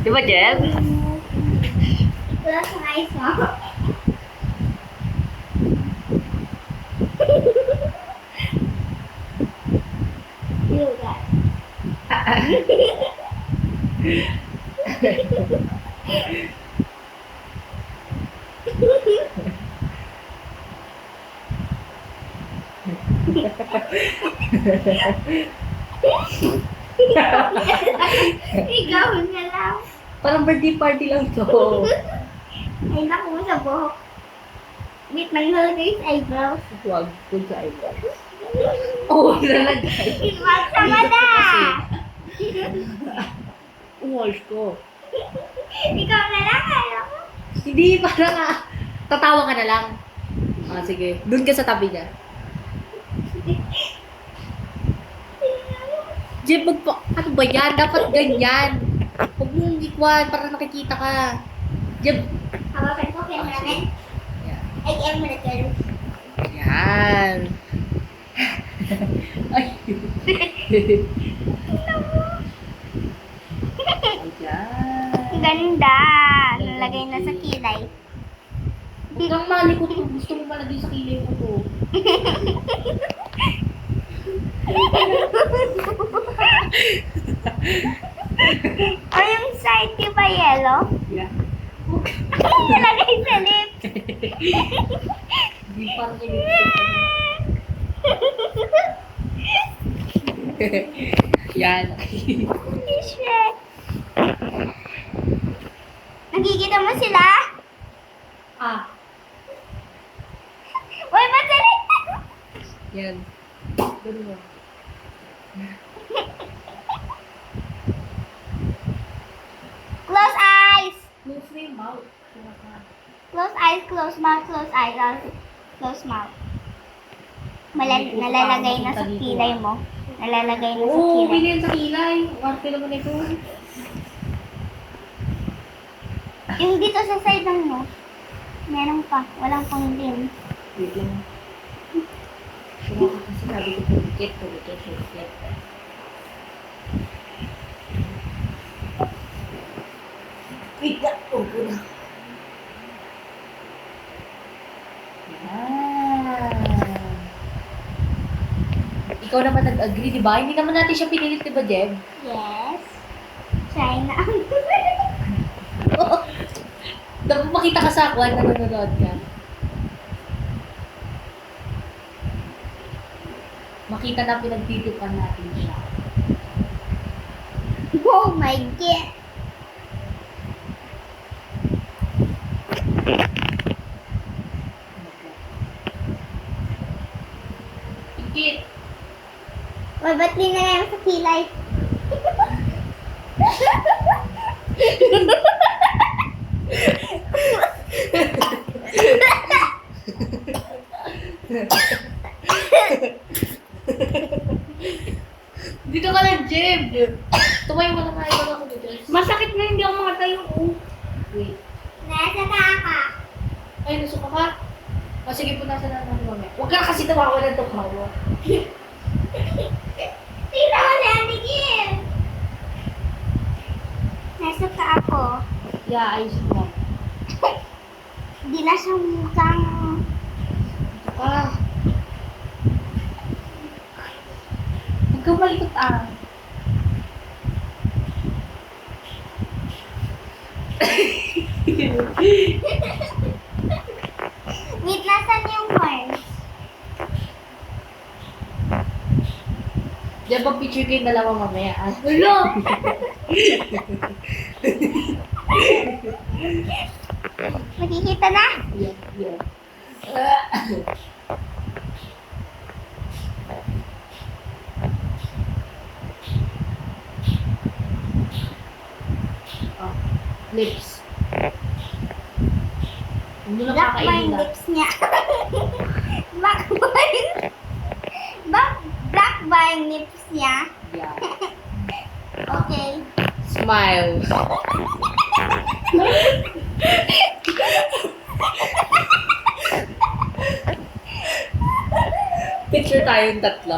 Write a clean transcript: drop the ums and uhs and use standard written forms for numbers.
Di ba, Jeb? Close my eyes mo. You guys. Ikaw na lang. Parang birthday party lang to. Ay, naku mo sa buhok. Wait, naglalagay sa eyebrows. Huwag ko sa eyebrow. Oo, nalagay. Imagsama na! Umalis ko. Ikaw na lang, ayaw mo. Hindi, parang tatawa ka na lang. Ah, sige. Doon ka sa tabi niya. Jeb, ano ba yan? Dapat ganyan. Huwag mong ikwan para nakikita ka. Jeb. Hawakan ko kaya namin. Yan. Ay, kaya mo na kayo. Yan. Ay. Ayan. Ganda. Nalagay na sa kilay. Huwag kang malikot kung gusto mo malagay sa kilay mo to. Ay, yung side, di ba yellow? Yeah. Nalagay sa lips. Hindi parang yan. Shit. Nakikita mo sila? Ah, Uy, masalit! yan. Ganun mo. Close eyes! Close na yung mouth. Close eyes, close mouth, close eyes. Close mouth. Nalalagay na sa kilay mo. Nalalagay na sa Oo, kilay. bilhin sa kilay. Warte naman ito. Yung dito sa side ng nose, meron pa. Walang pang lim. Wait lang. Kaya kasi sabi ko, pumikit. Wait lang. Upo na. Yan. Ikaw naman nag-agree, di ba? Hindi naman natin siya pinilit, di ba, Jeb? Yes. Try na. Dapat makita ka sa kwan na nanonood ka. Makita na pinagtitipan natin siya. Oh my God. Pikit! Uy, ba't di na lang sa kilay? Dito ka lang, Jeb! Tumayo mo na nga ako dito. Masakit na hindi ako makatayo. Wait. Nasa ka. Ay, nasuka ka? O, sige, punasan na naman mamaya. Huwag ka kasi tumawa ng tumawa. Tingnan mo si Ate Kim. Nasa ka ako. Yeah, ayos mo. Hindi na siya mukhang... Ito ka. Huwag kang malikot ah. Wait, nasan yung horns? Diyan ba picture kayo dalawa mamaya? Ah? Ulo! Makikita na? Yeah, yeah. Oh, lips. Hindi na Black ba kakainin yung na. lips niya? Black ba yung... Black ba yung lips niya? Yeah. Okay. Smile. Picture tayong tatlo.